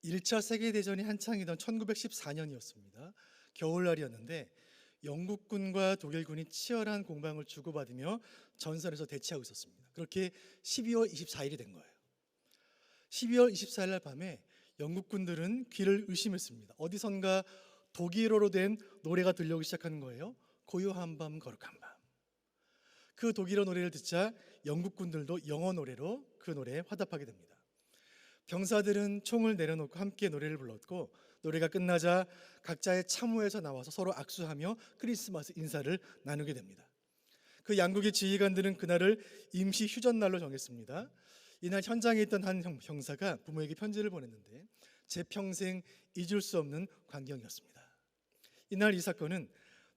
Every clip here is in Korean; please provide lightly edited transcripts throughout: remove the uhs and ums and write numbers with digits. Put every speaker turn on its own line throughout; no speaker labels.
1차 세계대전이 한창이던 1914년이었습니다. 겨울날이었는데 영국군과 독일군이 치열한 공방을 주고받으며 전선에서 대치하고 있었습니다. 그렇게 12월 24일이 된 거예요. 12월 24일 날 밤에 영국군들은 귀를 의심했습니다. 어디선가 독일어로 된 노래가 들려오기 시작하는 거예요. 고요한 밤 거룩한 밤. 그 독일어 노래를 듣자 영국군들도 영어 노래로 그 노래에 화답하게 됩니다. 병사들은 총을 내려놓고 함께 노래를 불렀고, 노래가 끝나자 각자의 참호에서 나와서 서로 악수하며 크리스마스 인사를 나누게 됩니다. 그 양국의 지휘관들은 그날을 임시 휴전날로 정했습니다. 이날 현장에 있던 한 병사가 부모에게 편지를 보냈는데 제 평생 잊을 수 없는 광경이었습니다. 이날 이 사건은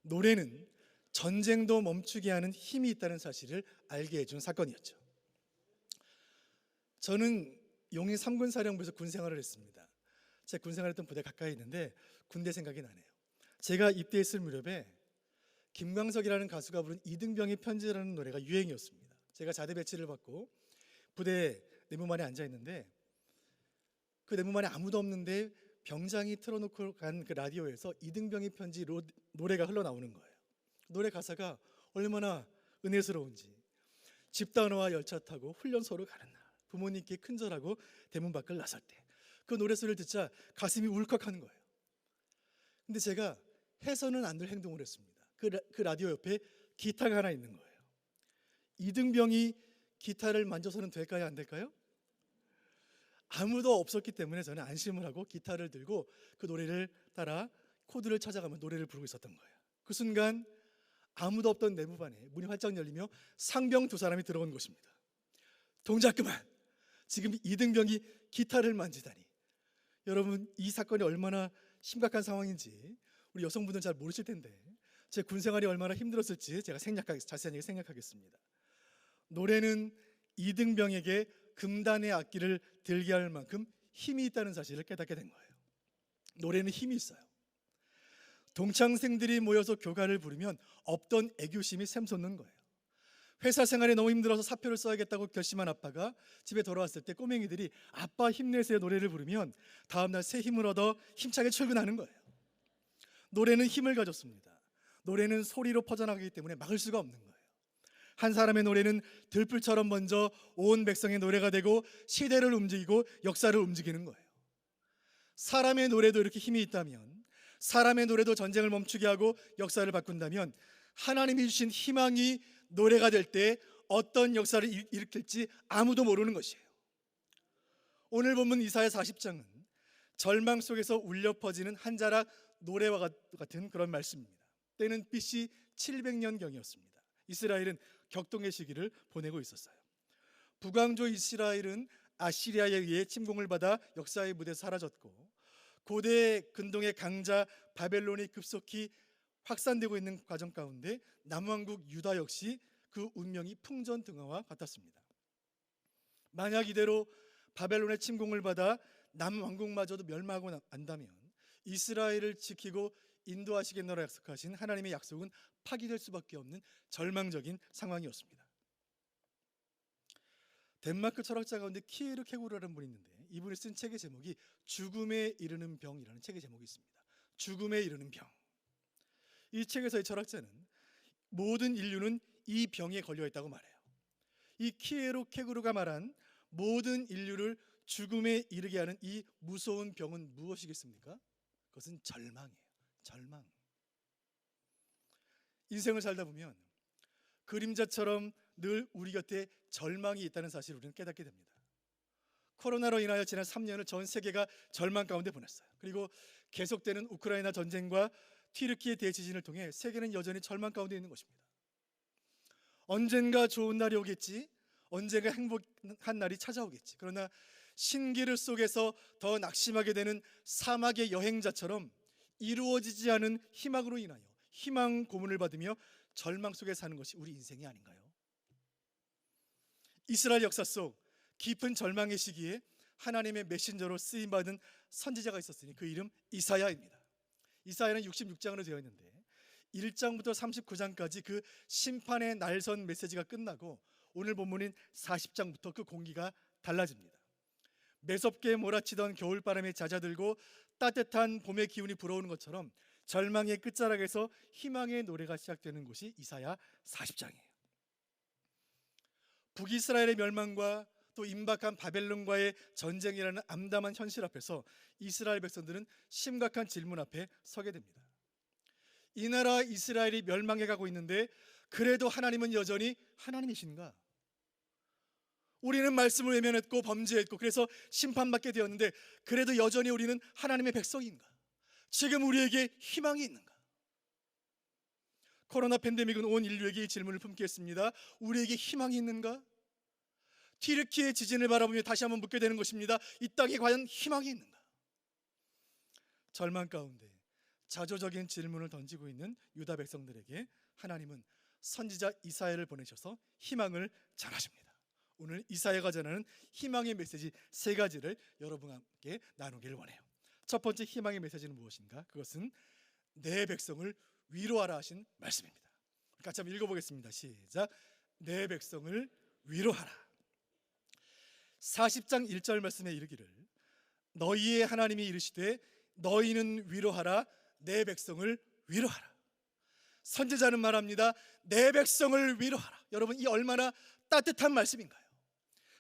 노래는 전쟁도 멈추게 하는 힘이 있다는 사실을 알게 해준 사건이었죠. 저는 용인 3군 사령부에서 군 생활을 했습니다. 제가 군 생활했던 부대 가까이 있는데 군대 생각이 나네요. 제가 입대했을 무렵에 김광석이라는 가수가 부른 이등병의 편지라는 노래가 유행이었습니다. 제가 자대 배치를 받고 부대 내무만에 앉아 있는데 그 내무만에 아무도 없는데 병장이 틀어놓고 간 그 라디오에서 이등병의 편지 노래가 흘러나오는 거예요. 노래 가사가 얼마나 은혜스러운지, 집단화와 열차 타고 훈련소로 가는 날, 부모님께 큰절하고 대문 밖을 나설 때 그 노래소리를 듣자 가슴이 울컥하는 거예요. 근데 제가 해서는 안 될 행동을 했습니다. 그 라디오 옆에 기타가 하나 있는 거예요. 이등병이 기타를 만져서는 될까요, 안 될까요? 아무도 없었기 때문에 저는 안심을 하고 기타를 들고 그 노래를 따라 코드를 찾아가며 노래를 부르고 있었던 거예요. 그 순간 아무도 없던 내무반에 문이 활짝 열리며 상병 두 사람이 들어온 것입니다. 동작 그만! 지금 이등병이 기타를 만지다니. 여러분, 이 사건이 얼마나 심각한 상황인지 우리 여성분들은 잘 모르실 텐데 제 군 생활이 얼마나 힘들었을지 제가 자세하게 생각하겠습니다. 노래는 이등병에게 금단의 악기를 들게 할 만큼 힘이 있다는 사실을 깨닫게 된 거예요. 노래는 힘이 있어요. 동창생들이 모여서 교가를 부르면 없던 애교심이 샘솟는 거예요. 회사 생활이 너무 힘들어서 사표를 써야겠다고 결심한 아빠가 집에 돌아왔을 때 꼬맹이들이 아빠 힘내세요 노래를 부르면 다음날 새 힘을 얻어 힘차게 출근하는 거예요. 노래는 힘을 가졌습니다. 노래는 소리로 퍼져나가기 때문에 막을 수가 없는 거예요. 한 사람의 노래는 들불처럼 먼저 온 백성의 노래가 되고 시대를 움직이고 역사를 움직이는 거예요. 사람의 노래도 이렇게 힘이 있다면, 사람의 노래도 전쟁을 멈추게 하고 역사를 바꾼다면, 하나님이 주신 희망이 노래가 될 때 어떤 역사를 일으킬지 아무도 모르는 것이에요. 오늘 본문 이사야 40장은 절망 속에서 울려 퍼지는 한 자락 노래와 같은 그런 말씀입니다. 때는 BC 700년경이었습니다. 이스라엘은 격동의 시기를 보내고 있었어요. 북왕조 이스라엘은 아시리아에 의해 침공을 받아 역사의 무대에서 사라졌고, 고대 근동의 강자 바벨론이 급속히 확산되고 있는 과정 가운데 남왕국 유다 역시 그 운명이 풍전등화와 같았습니다. 만약 이대로 바벨론의 침공을 받아 남왕국마저도 멸망하고 난다면 이스라엘을 지키고 인도하시겠노라 약속하신 하나님의 약속은 파기될 수밖에 없는 절망적인 상황이었습니다. 덴마크 철학자 가운데 키에르 케고르라는 분이 있는데 이분이 쓴 책의 제목이 죽음에 이르는 병이라는 책의 제목이 있습니다. 죽음에 이르는 병. 이 책에서의 철학자는 모든 인류는 이 병에 걸려 있다고 말해요. 이 키에르 케고르가 말한 모든 인류를 죽음에 이르게 하는 이 무서운 병은 무엇이겠습니까? 그것은 절망이에요. 절망. 인생을 살다 보면 그림자처럼 늘 우리 곁에 절망이 있다는 사실을 우리는 깨닫게 됩니다. 코로나로 인하여 지난 3년을 전 세계가 절망 가운데 보냈어요. 그리고 계속되는 우크라이나 전쟁과 튀르키예 대지진을 통해 세계는 여전히 절망 가운데 있는 것입니다. 언젠가 좋은 날이 오겠지, 언젠가 행복한 날이 찾아오겠지. 그러나 신기루 속에서 더 낙심하게 되는 사막의 여행자처럼 이루어지지 않은 희망으로 인하여 희망 고문을 받으며 절망 속에 사는 것이 우리 인생이 아닌가요? 이스라엘 역사 속 깊은 절망의 시기에 하나님의 메신저로 쓰임받은 선지자가 있었으니 그 이름 이사야입니다. 이사야는 66장으로 되어 있는데 1장부터 39장까지 그 심판의 날선 메시지가 끝나고 오늘 본문인 40장부터 그 공기가 달라집니다. 매섭게 몰아치던 겨울바람이 잦아들고 따뜻한 봄의 기운이 불어오는 것처럼 절망의 끝자락에서 희망의 노래가 시작되는 곳이 이사야 40장이에요. 북이스라엘의 멸망과 또 임박한 바벨론과의 전쟁이라는 암담한 현실 앞에서 이스라엘 백성들은 심각한 질문 앞에 서게 됩니다. 이 나라 이스라엘이 멸망해 가고 있는데 그래도 하나님은 여전히 하나님이신가? 우리는 말씀을 외면했고 범죄했고 그래서 심판받게 되었는데 그래도 여전히 우리는 하나님의 백성인가? 지금 우리에게 희망이 있는가? 코로나 팬데믹은 온 인류에게 이 질문을 품게 했습니다. 우리에게 희망이 있는가? 튀르키예 지진을 바라보며 다시 한번 묻게 되는 것입니다. 이 땅에 과연 희망이 있는가? 절망 가운데 자조적인 질문을 던지고 있는 유다 백성들에게 하나님은 선지자 이사야를 보내셔서 희망을 전하십니다. 오늘 이사야가 전하는 희망의 메시지 세 가지를 여러분과 함께 나누기를 원해요. 첫 번째 희망의 메시지는 무엇인가? 그것은 내 백성을 위로하라 하신 말씀입니다. 같이 한번 읽어보겠습니다. 시작. 내 백성을 위로하라. 40장 1절 말씀에 이르기를 너희의 하나님이 이르시되 너희는 위로하라 내 백성을 위로하라. 선지자는 말합니다. 내 백성을 위로하라. 여러분 이 얼마나 따뜻한 말씀인가요?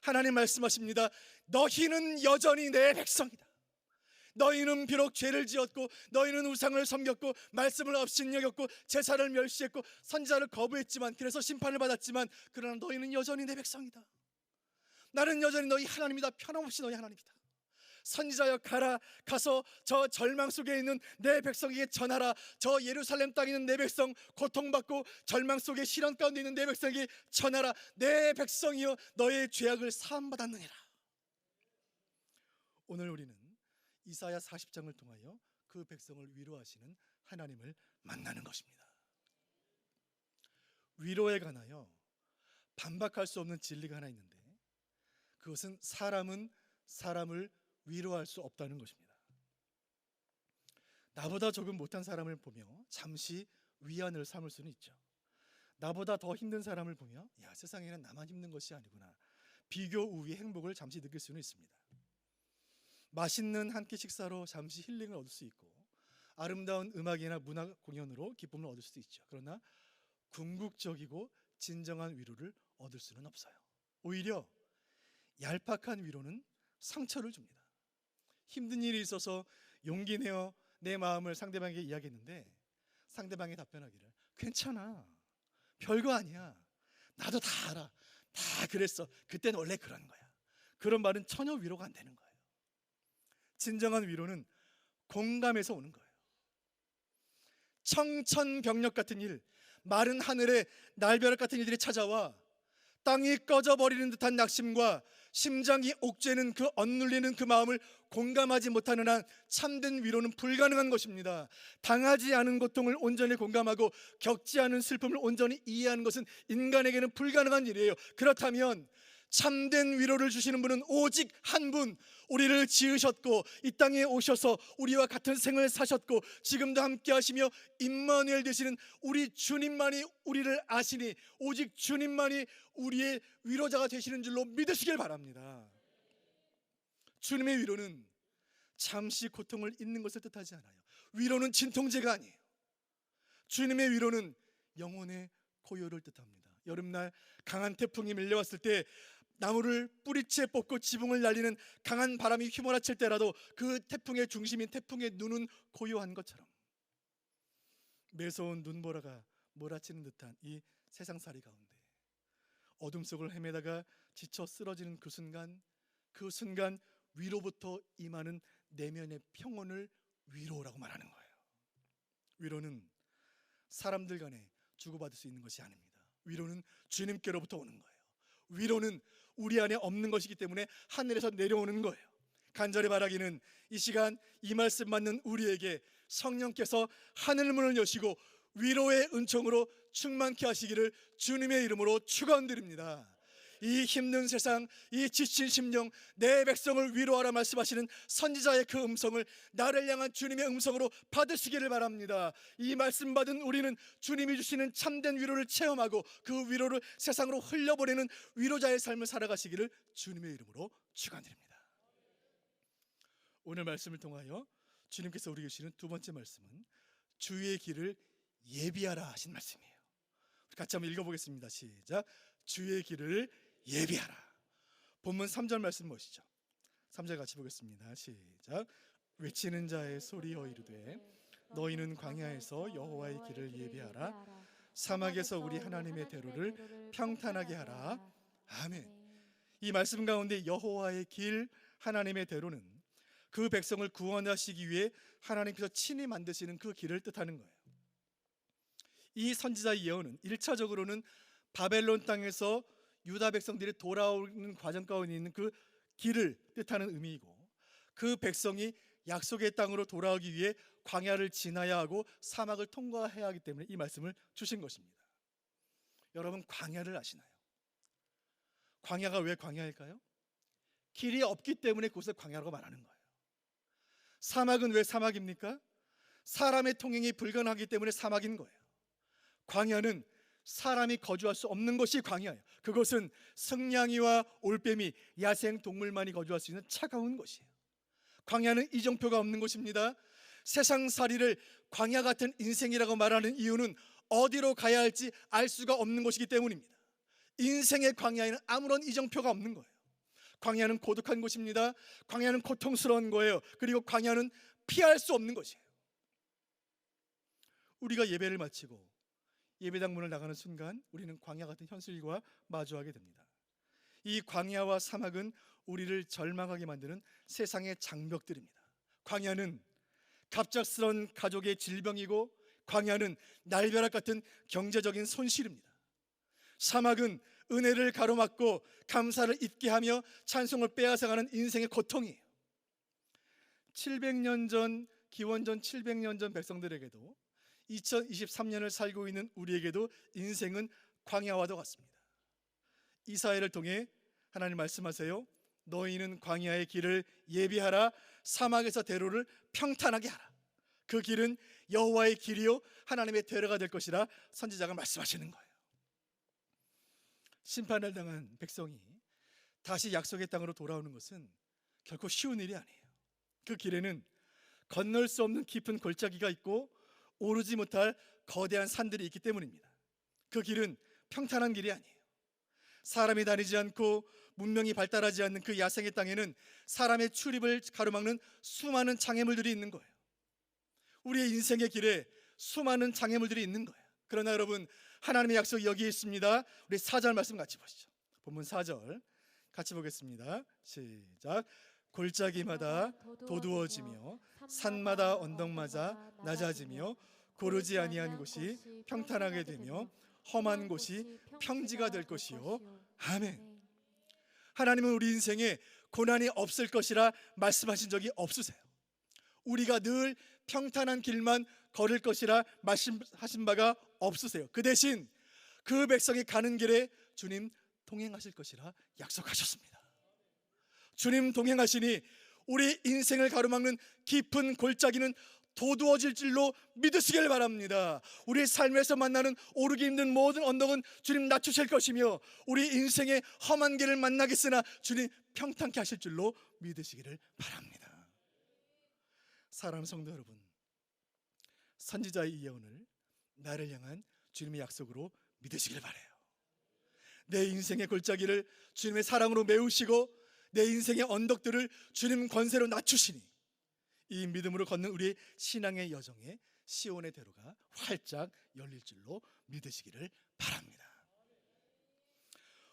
하나님 말씀하십니다. 너희는 여전히 내 백성이다. 너희는 비록 죄를 지었고 너희는 우상을 섬겼고 말씀을 업신여겼고 제사를 멸시했고 선지자를 거부했지만 그래서 심판을 받았지만 그러나 너희는 여전히 내 백성이다. 나는 여전히 너희 하나님이다. 편함없이 너희 하나님이다. 선지자여 가서 저 절망 속에 있는 내 백성에게 전하라. 저 예루살렘 땅에 있는 내 백성, 고통받고 절망 속에 시련 가운데 있는 내 백성에게 전하라. 내 백성이여 너의 죄악을 사함받았느니라. 오늘 우리는 이사야 40장을 통하여 그 백성을 위로하시는 하나님을 만나는 것입니다. 위로에 관하여 반박할 수 없는 진리가 하나 있는데 그것은 사람은 사람을 위로할 수 없다는 것입니다. 나보다 조금 못한 사람을 보며 잠시 위안을 삼을 수는 있죠. 나보다 더 힘든 사람을 보며 야, 세상에는 나만 힘든 것이 아니구나. 비교 우위의 행복을 잠시 느낄 수는 있습니다. 맛있는 한 끼 식사로 잠시 힐링을 얻을 수 있고 아름다운 음악이나 문화 공연으로 기쁨을 얻을 수도 있죠. 그러나 궁극적이고 진정한 위로를 얻을 수는 없어요. 오히려 얄팍한 위로는 상처를 줍니다. 힘든 일이 있어서 용기 내어 내 마음을 상대방에게 이야기했는데 상대방이 답변하기를 괜찮아, 별거 아니야, 나도 다 알아, 다 그랬어, 그때는 원래 그런 거야. 그런 말은 전혀 위로가 안 되는 거예요. 진정한 위로는 공감에서 오는 거예요. 청천벽력 같은 일, 마른 하늘에 날벼락 같은 일들이 찾아와 땅이 꺼져버리는 듯한 낙심과 심장이 옥죄는 그 억눌리는 그 마음을 공감하지 못하는 한 참된 위로는 불가능한 것입니다. 당하지 않은 고통을 온전히 공감하고 겪지 않은 슬픔을 온전히 이해하는 것은 인간에게는 불가능한 일이에요. 그렇다면 참된 위로를 주시는 분은 오직 한 분, 우리를 지으셨고 이 땅에 오셔서 우리와 같은 생을 사셨고 지금도 함께 하시며 임마누엘 되시는 우리 주님만이 우리를 아시니 오직 주님만이 우리의 위로자가 되시는 줄로 믿으시길 바랍니다. 주님의 위로는 잠시 고통을 잊는 것을 뜻하지 않아요. 위로는 진통제가 아니에요. 주님의 위로는 영혼의 고요를 뜻합니다. 여름날 강한 태풍이 밀려왔을 때 나무를 뿌리채 뽑고 지붕을 날리는 강한 바람이 휘몰아칠 때라도 그 태풍의 중심인 태풍의 눈은 고요한 것처럼 매서운 눈보라가 몰아치는 듯한 이 세상살이 가운데 어둠 속을 헤매다가 지쳐 쓰러지는 그 순간 위로부터 임하는 내면의 평온을 위로라고 말하는 거예요. 위로는 사람들 간에 주고받을 수 있는 것이 아닙니다. 위로는 주님께로부터 오는 거예요. 위로는 우리 안에 없는 것이기 때문에 하늘에서 내려오는 거예요. 간절히 바라기는 이 시간 이 말씀 받는 우리에게 성령께서 하늘문을 여시고 위로의 은총으로 충만케 하시기를 주님의 이름으로 축원드립니다. 이 힘든 세상, 이 지친 심령, 내 백성을 위로하라 말씀하시는 선지자의 그 음성을 나를 향한 주님의 음성으로 받으시기를 바랍니다. 이 말씀 받은 우리는 주님이 주시는 참된 위로를 체험하고 그 위로를 세상으로 흘려보내는 위로자의 삶을 살아가시기를 주님의 이름으로 축원드립니다. 오늘 말씀을 통하여 주님께서 우리에게 주시는 두 번째 말씀은 주의 길을 예비하라 하신 말씀이에요. 같이 한번 읽어보겠습니다. 시작. 주의 길을 예비하라. 본문 3절 말씀 보시죠. 3절 같이 보겠습니다. 시작. 외치는 자의 소리여 이르되 너희는 광야에서 여호와의 길을 예비하라. 사막에서 우리 하나님의 대로를 평탄하게 하라. 아멘. 이 말씀 가운데 여호와의 길, 하나님의 대로는 그 백성을 구원하시기 위해 하나님께서 친히 만드시는 그 길을 뜻하는 거예요. 이 선지자의 예언은 1차적으로는 바벨론 땅에서 유다 백성들이 돌아오는 과정 가운데 있는 그 길을 뜻하는 의미이고, 그 백성이 약속의 땅으로 돌아오기 위해 광야를 지나야 하고 사막을 통과해야 하기 때문에 이 말씀을 주신 것입니다. 여러분, 광야를 아시나요? 광야가 왜 광야일까요? 길이 없기 때문에 그것을 광야라고 말하는 거예요. 사막은 왜 사막입니까? 사람의 통행이 불가능하기 때문에 사막인 거예요. 광야는 사람이 거주할 수 없는 곳이 광야예요. 그것은 승냥이와 올빼미, 야생 동물만이 거주할 수 있는 차가운 곳이에요. 광야는 이정표가 없는 곳입니다. 세상살이를 광야 같은 인생이라고 말하는 이유는 어디로 가야 할지 알 수가 없는 곳이기 때문입니다. 인생의 광야에는 아무런 이정표가 없는 거예요. 광야는 고독한 곳입니다. 광야는 고통스러운 거예요. 그리고 광야는 피할 수 없는 것이에요. 우리가 예배를 마치고 예배당 문을 나가는 순간 우리는 광야 같은 현실과 마주하게 됩니다. 이 광야와 사막은 우리를 절망하게 만드는 세상의 장벽들입니다. 광야는 갑작스러운 가족의 질병이고, 광야는 날벼락 같은 경제적인 손실입니다. 사막은 은혜를 가로막고 감사를 잊게 하며 찬송을 빼앗아가는 인생의 고통이에요. 700년 전, 기원전 700년 전 백성들에게도 2023년을 살고 있는 우리에게도 인생은 광야와도 같습니다. 이사야를 통해 하나님 말씀하세요. 너희는 광야의 길을 예비하라. 사막에서 대로를 평탄하게 하라. 그 길은 여호와의 길이요 하나님의 대로가 될 것이라 선지자가 말씀하시는 거예요. 심판을 당한 백성이 다시 약속의 땅으로 돌아오는 것은 결코 쉬운 일이 아니에요. 그 길에는 건널 수 없는 깊은 골짜기가 있고 오르지 못할 거대한 산들이 있기 때문입니다. 그 길은 평탄한 길이 아니에요. 사람이 다니지 않고 문명이 발달하지 않는 그 야생의 땅에는 사람의 출입을 가로막는 수많은 장애물들이 있는 거예요. 우리의 인생의 길에 수많은 장애물들이 있는 거예요. 그러나 여러분, 하나님의 약속이 여기에 있습니다. 우리 4절 말씀 같이 보시죠. 본문 4절 같이 보겠습니다. 시작. 골짜기마다 도두어지며 산마다 언덕마다 낮아지며 고르지 아니한 곳이 평탄하게 되며 험한 곳이 평지가 될 것이요. 아멘. 하나님은 우리 인생에 고난이 없을 것이라 말씀하신 적이 없으세요. 우리가 늘 평탄한 길만 걸을 것이라 말씀하신 바가 없으세요. 그 대신 그 백성이 가는 길에 주님 동행하실 것이라 약속하셨습니다. 주님 동행하시니 우리 인생을 가로막는 깊은 골짜기는 도두어질 줄로 믿으시길 바랍니다. 우리 삶에서 만나는 오르기 힘든 모든 언덕은 주님 낮추실 것이며 우리 인생의 험한 길을 만나겠으나 주님 평탄케 하실 줄로 믿으시기를 바랍니다. 사랑하는 성도 여러분, 선지자의 예언을 나를 향한 주님의 약속으로 믿으시길 바라요. 내 인생의 골짜기를 주님의 사랑으로 메우시고 내 인생의 언덕들을 주님 권세로 낮추시니 이 믿음으로 걷는 우리의 신앙의 여정에 시온의 대로가 활짝 열릴 줄로 믿으시기를 바랍니다.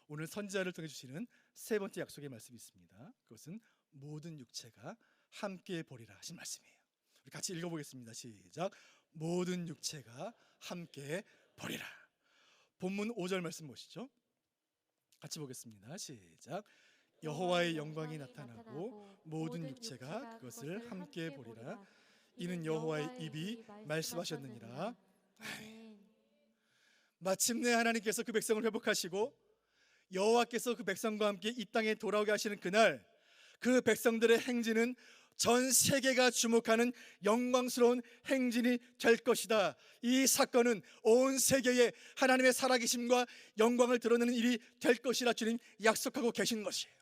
오늘 선지자를 통해 주시는 세 번째 약속의 말씀이 있습니다. 그것은 모든 육체가 함께 보리라 하신 말씀이에요. 우리 같이 읽어보겠습니다. 시작. 모든 육체가 함께 보리라. 본문 5절 말씀 보시죠. 같이 보겠습니다. 시작. 여호와의 영광이 나타나고 모든 육체가 그것을 함께 보리라. 이는 여호와의 입이 말씀하셨느니라. 마침내 하나님께서 그 백성을 회복하시고 여호와께서 그 백성과 함께 이 땅에 돌아오게 하시는 그날, 그 백성들의 행진은 전 세계가 주목하는 영광스러운 행진이 될 것이다. 이 사건은 온 세계에 하나님의 살아계심과 영광을 드러내는 일이 될 것이라 주님 약속하고 계신 것이에요.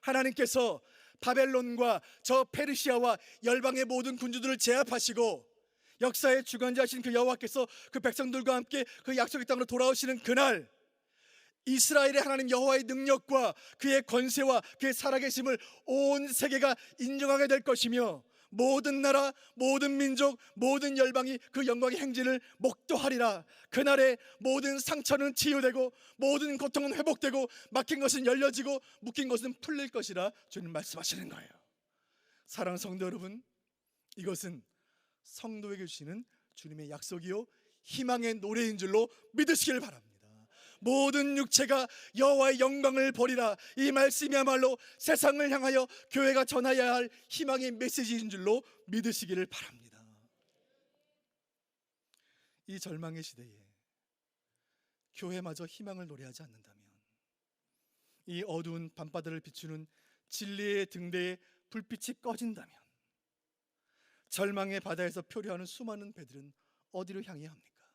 하나님께서 바벨론과 저 페르시아와 열방의 모든 군주들을 제압하시고 역사의 주관자이신 그 여호와께서 그 백성들과 함께 그 약속의 땅으로 돌아오시는 그날, 이스라엘의 하나님 여호와의 능력과 그의 권세와 그의 살아계심을 온 세계가 인정하게 될 것이며, 모든 나라, 모든 민족, 모든 열방이 그 영광의 행진을 목도하리라. 그날에 모든 상처는 치유되고 모든 고통은 회복되고 막힌 것은 열려지고 묶인 것은 풀릴 것이라 주님 말씀하시는 거예요. 사랑하는 성도 여러분, 이것은 성도에게 주시는 주님의 약속이요 희망의 노래인 줄로 믿으시길 바랍니다. 모든 육체가 여호와의 영광을 보리라, 이 말씀이야말로 세상을 향하여 교회가 전하여야 할 희망의 메시지인 줄로 믿으시기를 바랍니다. 이 절망의 시대에 교회마저 희망을 노래하지 않는다면, 이 어두운 밤바다를 비추는 진리의 등대에 불빛이 꺼진다면, 절망의 바다에서 표류하는 수많은 배들은 어디로 향해야 합니까?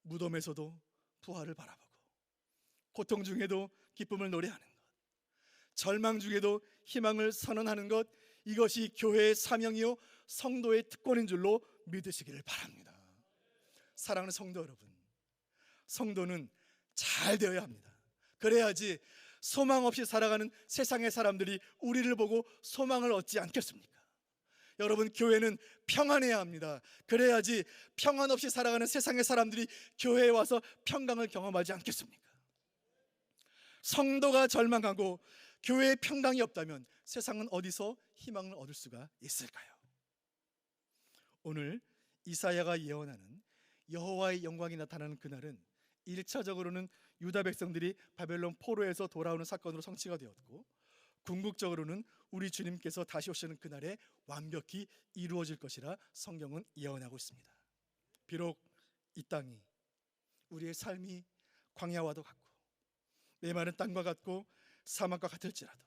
무덤에서도 부활을 바라보고, 고통 중에도 기쁨을 노래하는 것, 절망 중에도 희망을 선언하는 것, 이것이 교회의 사명이요 성도의 특권인 줄로 믿으시기를 바랍니다. 사랑하는 성도 여러분, 성도는 잘 되어야 합니다. 그래야지 소망 없이 살아가는 세상의 사람들이 우리를 보고 소망을 얻지 않겠습니까? 여러분, 교회는 평안해야 합니다. 그래야지 평안 없이 살아가는 세상의 사람들이 교회에 와서 평강을 경험하지 않겠습니까? 성도가 절망하고 교회에 평강이 없다면 세상은 어디서 희망을 얻을 수가 있을까요? 오늘 이사야가 예언하는 여호와의 영광이 나타나는 그날은 1차적으로는 유다 백성들이 바벨론 포로에서 돌아오는 사건으로 성취가 되었고, 궁극적으로는 우리 주님께서 다시 오시는 그날에 완벽히 이루어질 것이라 성경은 예언하고 있습니다. 비록 이 땅이, 우리의 삶이 광야와도 같고 메마른 땅과 같고 사막과 같을지라도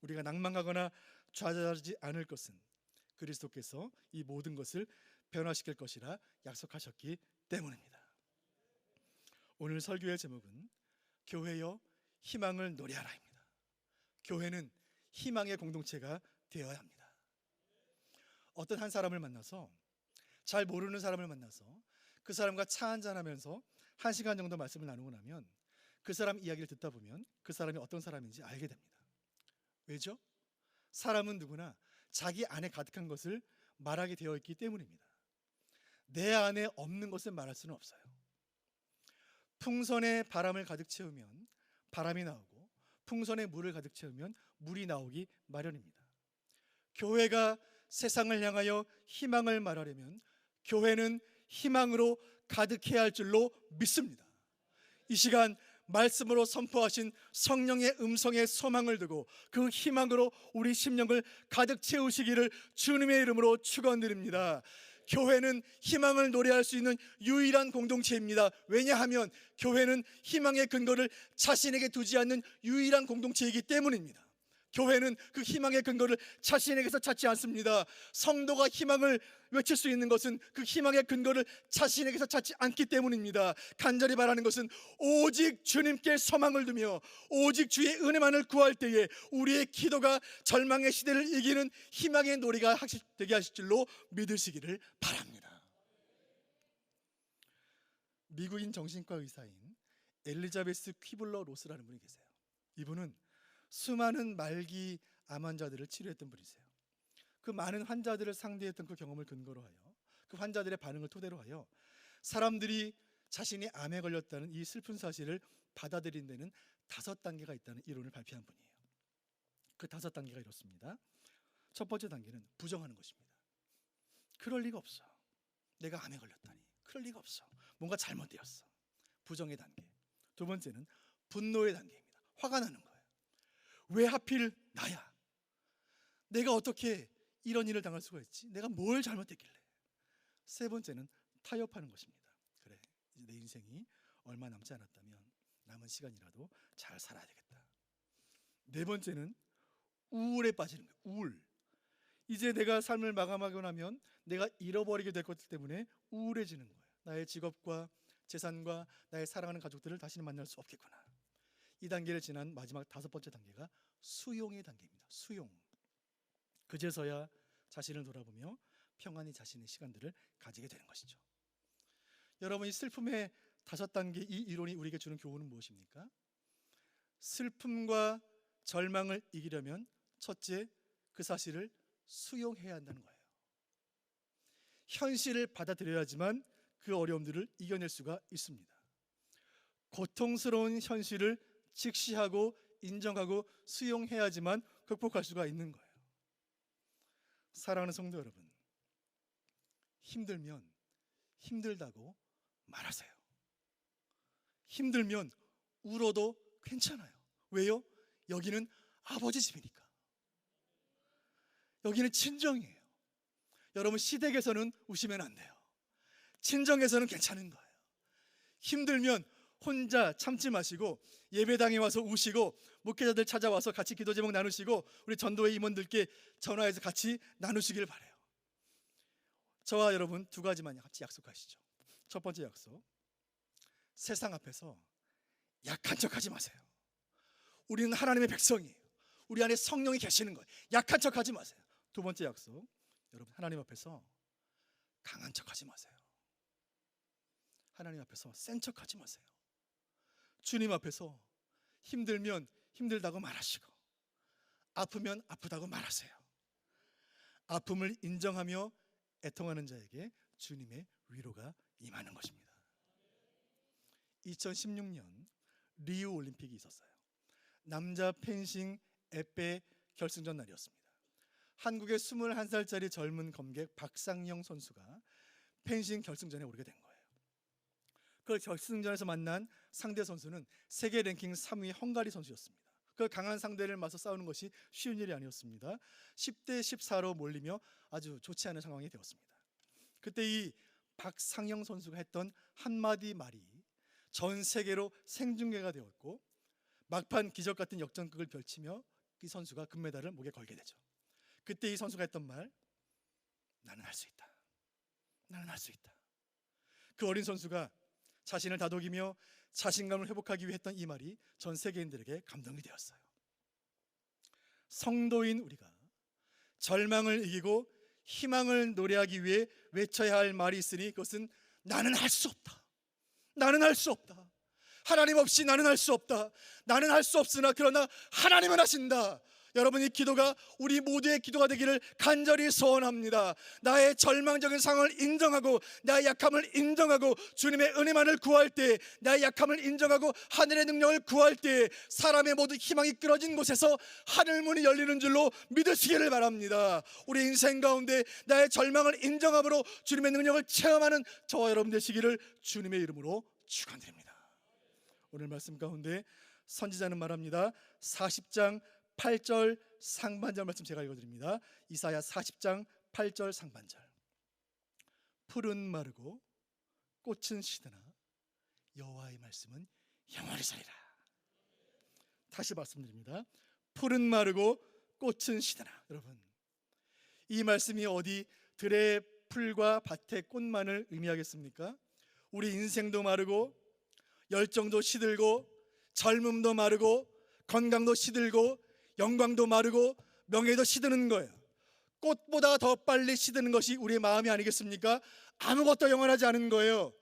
우리가 낭망하거나 좌절하지 않을 것은 그리스도께서 이 모든 것을 변화시킬 것이라 약속하셨기 때문입니다. 오늘 설교의 제목은 교회여 희망을 노래하라입니다. 교회는 희망의 공동체가 되어야 합니다. 어떤 한 사람을 만나서, 잘 모르는 사람을 만나서 그 사람과 차 한잔하면서 1시간 정도 말씀을 나누고 나면 그 사람 이야기를 듣다 보면 그 사람이 어떤 사람인지 알게 됩니다. 왜죠? 사람은 누구나 자기 안에 가득한 것을 말하게 되어 있기 때문입니다. 내 안에 없는 것을 말할 수는 없어요. 풍선에 바람을 가득 채우면 바람이 나오고, 풍선에 물을 가득 채우면 물이 나오기 마련입니다. 교회가 세상을 향하여 희망을 말하려면 교회는 희망으로 가득해야 할 줄로 믿습니다. 이 시간 말씀으로 선포하신 성령의 음성에 소망을 두고 그 희망으로 우리 심령을 가득 채우시기를 주님의 이름으로 축원드립니다. 교회는 희망을 노래할 수 있는 유일한 공동체입니다. 왜냐하면 교회는 희망의 근거를 자신에게 두지 않는 유일한 공동체이기 때문입니다. 교회는 그 희망의 근거를 자신에게서 찾지 않습니다. 성도가 희망을 외칠 수 있는 것은 그 희망의 근거를 자신에게서 찾지 않기 때문입니다. 간절히 바라는 것은 오직 주님께 소망을 두며 오직 주의 은혜만을 구할 때에 우리의 기도가 절망의 시대를 이기는 희망의 놀이가 되게 하실 줄로 믿으시기를 바랍니다. 미국인 정신과 의사인 엘리자베스 퀴블러 로스라는 분이 계세요. 이분은 수많은 말기 암 환자들을 치료했던 분이세요. 그 많은 환자들을 상대했던 그 경험을 근거로 하여, 그 환자들의 반응을 토대로 하여 사람들이 자신이 암에 걸렸다는 이 슬픈 사실을 받아들인 데는 5단계가 있다는 이론을 발표한 분이에요. 그 5단계가 이렇습니다. 첫 번째 단계는 부정하는 것입니다. 그럴 리가 없어. 내가 암에 걸렸다니. 그럴 리가 없어. 뭔가 잘못되었어. 부정의 단계. 두 번째는 분노의 단계입니다. 화가 나는 거예요. 왜 하필 나야? 내가 어떻게 이런 일을 당할 수가 있지? 내가 뭘 잘못했길래? 세 번째는 타협하는 것입니다. 그래, 이제 내 인생이 얼마 남지 않았다면 남은 시간이라도 잘 살아야 되겠다. 네 번째는 우울에 빠지는 거예요. 우울. 이제 내가 삶을 마감하고 나면 내가 잃어버리게 될 것 때문에 우울해지는 거예요. 나의 직업과 재산과 나의 사랑하는 가족들을 다시는 만날 수 없겠구나. 이 단계를 지난 마지막 5번째 단계가 수용의 단계입니다. 수용. 그제서야 자신을 돌아보며 평안히 자신의 시간들을 가지게 되는 것이죠. 여러분, 이 슬픔의 5단계 이 이론이 우리에게 주는 교훈은 무엇입니까? 슬픔과 절망을 이기려면 첫째, 그 사실을 수용해야 한다는 거예요. 현실을 받아들여야지만 그 어려움들을 이겨낼 수가 있습니다. 고통스러운 현실을 직시하고 인정하고 수용해야지만 극복할 수가 있는 거예요. 사랑하는 성도 여러분, 힘들면 힘들다고 말하세요. 힘들면 울어도 괜찮아요. 왜요? 여기는 아버지 집이니까. 여기는 친정이에요. 여러분, 시댁에서는 우시면 안 돼요. 친정에서는 괜찮은 거예요. 힘들면 혼자 참지 마시고 예배당에 와서 우시고 목회자들 찾아와서 같이 기도 제목 나누시고 우리 전도회 임원들께 전화해서 같이 나누시길 바라요. 저와 여러분 2가지만 같이 약속하시죠. 첫 번째 약속, 세상 앞에서 약한 척하지 마세요. 우리는 하나님의 백성이에요. 우리 안에 성령이 계시는 거예요. 약한 척하지 마세요. 2번째 약속, 여러분 하나님 앞에서 강한 척하지 마세요. 하나님 앞에서 센 척하지 마세요. 주님 앞에서 힘들면 힘들다고 말하시고 아프면 아프다고 말하세요. 아픔을 인정하며 애통하는 자에게 주님의 위로가 임하는 것입니다. 2016년 리우 올림픽이 있었어요. 남자 펜싱 épée 결승전 날이었습니다. 한국의 21살짜리 젊은 검객 박상영 선수가 펜싱 결승전에 오르게 된 거예요. 그 결승전에서 만난 상대 선수는 세계 랭킹 3위 헝가리 선수였습니다. 그 강한 상대를 맞서 싸우는 것이 쉬운 일이 아니었습니다. 10대 14로 몰리며 아주 좋지 않은 상황이 되었습니다. 그때 이 박상영 선수가 했던 한마디 말이 전 세계로 생중계가 되었고 막판 기적 같은 역전극을 펼치며 이 선수가 금메달을 목에 걸게 되죠. 그때 이 선수가 했던 말, 나는 할 수 있다. 나는 할 수 있다. 그 어린 선수가 자신을 다독이며 자신감을 회복하기 위해 했던 이 말이 전 세계인들에게 감동이 되었어요. 성도인 우리가 절망을 이기고 희망을 노래하기 위해 외쳐야 할 말이 있으니 그것은 나는 할 수 없다. 나는 할 수 없다. 하나님 없이 나는 할 수 없다. 나는 할 수 없으나 그러나 하나님은 하신다. 여러분, 이 기도가 우리 모두의 기도가 되기를 간절히 소원합니다. 나의 절망적인 상황을 인정하고 나의 약함을 인정하고 주님의 은혜만을 구할 때, 나의 약함을 인정하고 하늘의 능력을 구할 때 사람의 모든 희망이 끊어진 곳에서 하늘 문이 열리는 줄로 믿으시기를 바랍니다. 우리 인생 가운데 나의 절망을 인정함으로 주님의 능력을 체험하는 저와 여러분 되시기를 주님의 이름으로 축원드립니다. 오늘 말씀 가운데 선지자는 말합니다. 40장 8절 상반절 말씀 제가 읽어드립니다. 이사야 40장 8절 상반절. 풀은 마르고 꽃은 시드나 여호와의 말씀은 영원히 서리라. 다시 말씀드립니다. 풀은 마르고 꽃은 시드나. 여러분, 이 말씀이 어디 들의 풀과 밭의 꽃만을 의미하겠습니까? 우리 인생도 마르고 열정도 시들고 젊음도 마르고 건강도 시들고 영광도 마르고 명예도 시드는 거예요. 꽃보다 더 빨리 시드는 것이 우리의 마음이 아니겠습니까? 아무것도 영원하지 않은 거예요.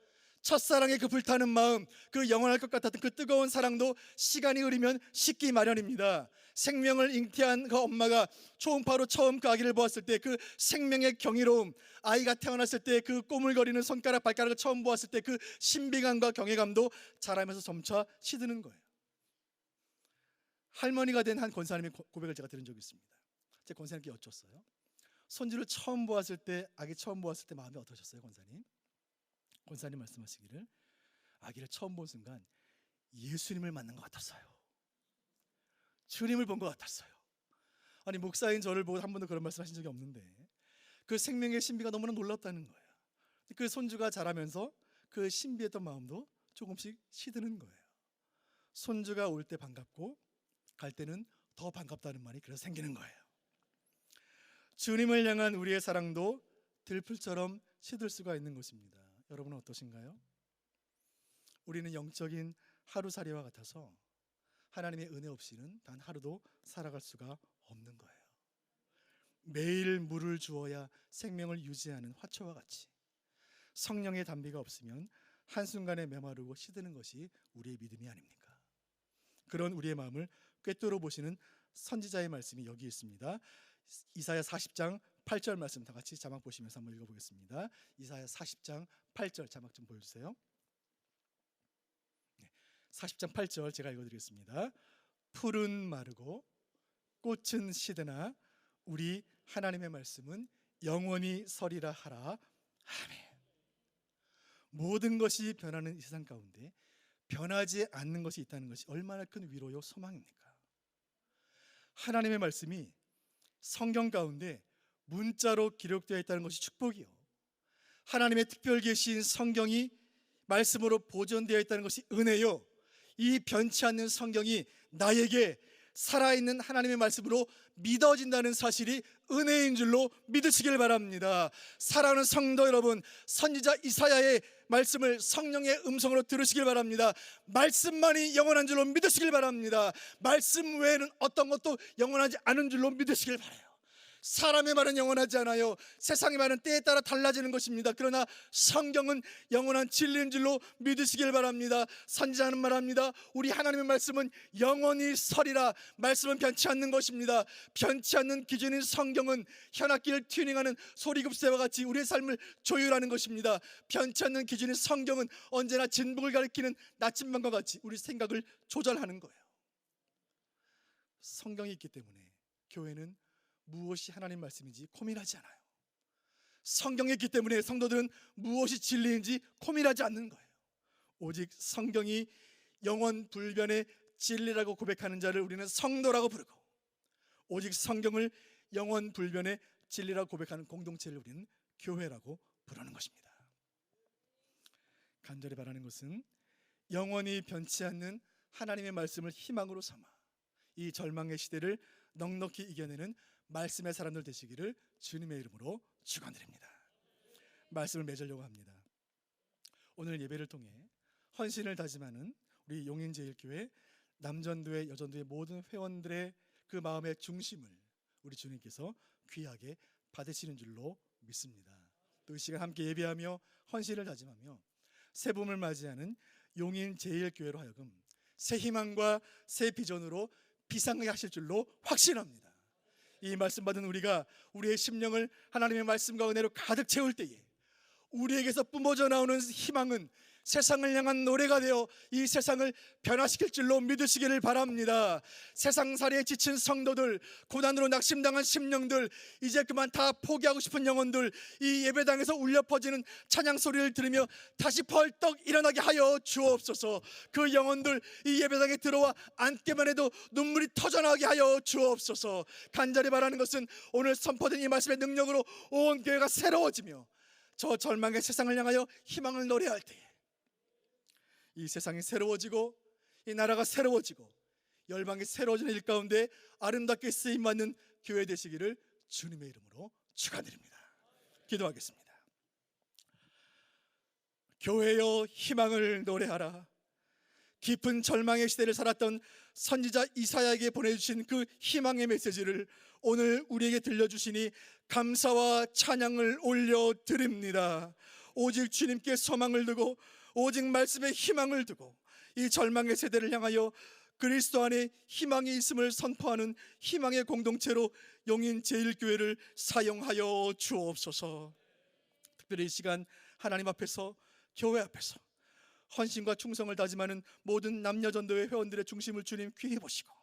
첫사랑의 그 불타는 마음, 그 영원할 것 같았던 그 뜨거운 사랑도 시간이 흐르면 식기 마련입니다. 생명을 잉태한 그 엄마가 초음파로 처음 그 아기를 보았을 때 그 생명의 경이로움, 아이가 태어났을 때 그 꼬물거리는 손가락 발가락을 처음 보았을 때 그 신비감과 경외감도 자라면서 점차 시드는 거예요. 할머니가 된 한 권사님의 고백을 제가 들은 적이 있습니다. 제 권사님께 여쭸어요. 손주를 처음 보았을 때, 아기 처음 보았을 때 마음이 어떠셨어요, 권사님? 권사님 말씀하시기를 아기를 처음 본 순간 예수님을 만난 것 같았어요. 주님을 본 것 같았어요. 아니, 목사인 저를 보고 한 번도 그런 말씀 하신 적이 없는데 그 생명의 신비가 너무나 놀랍다는 거예요. 그 손주가 자라면서 그 신비했던 마음도 조금씩 시드는 거예요. 손주가 올 때 반갑고 갈 때는 더 반갑다는 말이 그래서 생기는 거예요. 주님을 향한 우리의 사랑도 들풀처럼 시들 수가 있는 것입니다. 여러분은 어떠신가요? 우리는 영적인 하루살이와 같아서 하나님의 은혜 없이는 단 하루도 살아갈 수가 없는 거예요. 매일 물을 주어야 생명을 유지하는 화초와 같이 성령의 담비가 없으면 한순간에 메마르고 시드는 것이 우리의 믿음이 아닙니까? 그런 우리의 마음을 꿰뚫어 보시는 선지자의 말씀이 여기 있습니다. 이사야 40장 8절 말씀 다 같이 자막 보시면서 한번 읽어보겠습니다. 이사야 40장 8절 자막 좀 보여주세요. 40장 8절 제가 읽어드리겠습니다. 풀은 마르고 꽃은 시드나 우리 하나님의 말씀은 영원히 서리라 하라. 아멘. 모든 것이 변하는 이 세상 가운데 변하지 않는 것이 있다는 것이 얼마나 큰 위로요 소망입니까? 하나님의 말씀이 성경 가운데 문자로 기록되어 있다는 것이 축복이요, 하나님의 특별 계시인 성경이 말씀으로 보존되어 있다는 것이 은혜요, 이 변치 않는 성경이 나에게 살아있는 하나님의 말씀으로 믿어진다는 사실이 은혜인 줄로 믿으시길 바랍니다. 사랑하는 성도 여러분, 선지자 이사야의 말씀을 성령의 음성으로 들으시길 바랍니다. 말씀만이 영원한 줄로 믿으시길 바랍니다. 말씀 외에는 어떤 것도 영원하지 않은 줄로 믿으시길 바라요. 사람의 말은 영원하지 않아요. 세상의 말은 때에 따라 달라지는 것입니다. 그러나 성경은 영원한 진리인 줄로 믿으시길 바랍니다. 선지자는 말합니다. 우리 하나님의 말씀은 영원히 서리라. 말씀은 변치 않는 것입니다. 변치 않는 기준인 성경은 현악기를 튜닝하는 소리급새와 같이 우리의 삶을 조율하는 것입니다. 변치 않는 기준인 성경은 언제나 진북을 가리키는 나침반과 같이 우리 생각을 조절하는 거예요. 성경이 있기 때문에 교회는 무엇이 하나님 말씀인지 고민하지 않아요. 성경이 있기 때문에 성도들은 무엇이 진리인지 고민하지 않는 거예요. 오직 성경이 영원 불변의 진리라고 고백하는 자를 우리는 성도라고 부르고, 오직 성경을 영원 불변의 진리라고 고백하는 공동체를 우리는 교회라고 부르는 것입니다. 간절히 바라는 것은 영원히 변치 않는 하나님의 말씀을 희망으로 삼아 이 절망의 시대를 넉넉히 이겨내는 말씀의 사람들 되시기를 주님의 이름으로 축원드립니다. 말씀을 맺으려고 합니다. 오늘 예배를 통해 헌신을 다짐하는 우리 용인제일교회 남전도회 여전도회 모든 회원들의 그 마음의 중심을 우리 주님께서 귀하게 받으시는 줄로 믿습니다. 또 이 시간 함께 예배하며 헌신을 다짐하며 새 봄을 맞이하는 용인제일교회로 하여금 새 희망과 새 비전으로 비상하게 하실 줄로 확신합니다. 이 말씀 받은 우리가 우리의 심령을 하나님의 말씀과 은혜로 가득 채울 때에 우리에게서 뿜어져 나오는 희망은 세상을 향한 노래가 되어 이 세상을 변화시킬 줄로 믿으시기를 바랍니다. 세상살이에 지친 성도들, 고난으로 낙심당한 심령들, 이제 그만 다 포기하고 싶은 영혼들, 이 예배당에서 울려 퍼지는 찬양 소리를 들으며 다시 벌떡 일어나게 하여 주옵소서. 그 영혼들 이 예배당에 들어와 앉기만 해도 눈물이 터져나가게 하여 주옵소서. 간절히 바라는 것은 오늘 선포된 이 말씀의 능력으로 온 교회가 새로워지며 저 절망의 세상을 향하여 희망을 노래할 때에 이 세상이 새로워지고 이 나라가 새로워지고 열방이 새로워지는 일 가운데 아름답게 쓰임받는 교회 되시기를 주님의 이름으로 축원드립니다. 기도하겠습니다. 교회여 희망을 노래하라. 깊은 절망의 시대를 살았던 선지자 이사야에게 보내주신 그 희망의 메시지를 오늘 우리에게 들려주시니 감사와 찬양을 올려드립니다. 오직 주님께 소망을 두고 오직 말씀에 희망을 두고 이 절망의 세대를 향하여 그리스도 안에 희망이 있음을 선포하는 희망의 공동체로 용인제일교회를 사용하여 주옵소서. 특별히 이 시간 하나님 앞에서, 교회 앞에서 헌신과 충성을 다짐하는 모든 남녀전도회 회원들의 중심을 주님 귀히 보시고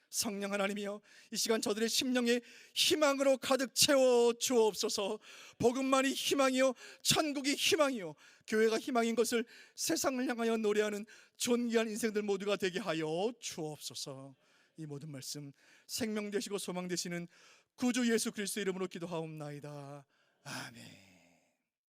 성령 하나님이여 이 시간 저들의 심령에 희망으로 가득 채워 주옵소서. 복음만이 희망이요 천국이 희망이요 교회가 희망인 것을 세상을 향하여 노래하는 존귀한 인생들 모두가 되게 하여 주옵소서. 이 모든 말씀 생명 되시고 소망 되시는 구주 예수 그리스도 이름으로 기도하옵나이다. 아멘.